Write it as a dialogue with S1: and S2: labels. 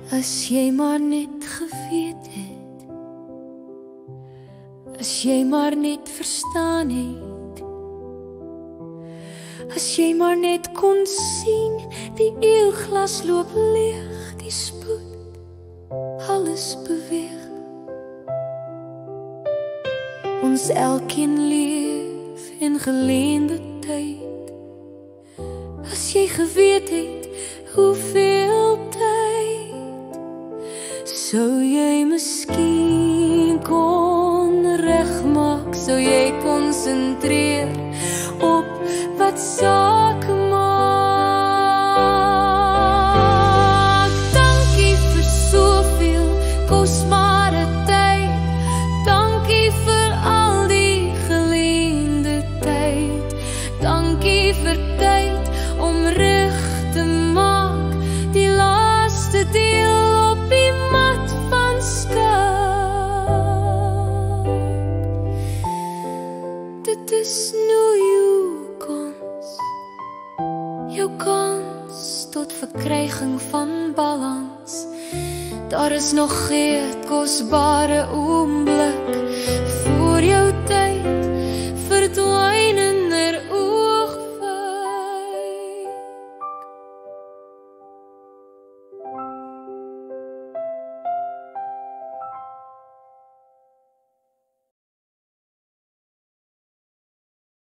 S1: As jy maar net geweet het, as jy maar net verstaan het, as jy maar net kon sien, die eelglas loop leeg, die spoed, alles beweeg. Ons elkeen leef in geleende tyd. As jy geweet het, hoeveel tyd, sou jy miskien kon regmaak, sou jy konsentreer op wat saak maak. Dankie vir soveel kosbare tyd, dankie vir al die geleende tyd, dankie vir tyd om reg te maak, die laaste deel op die mat van skap. Dit is nou jou kans tot verkryging van balans. Daar is nog geen kosbare oomblik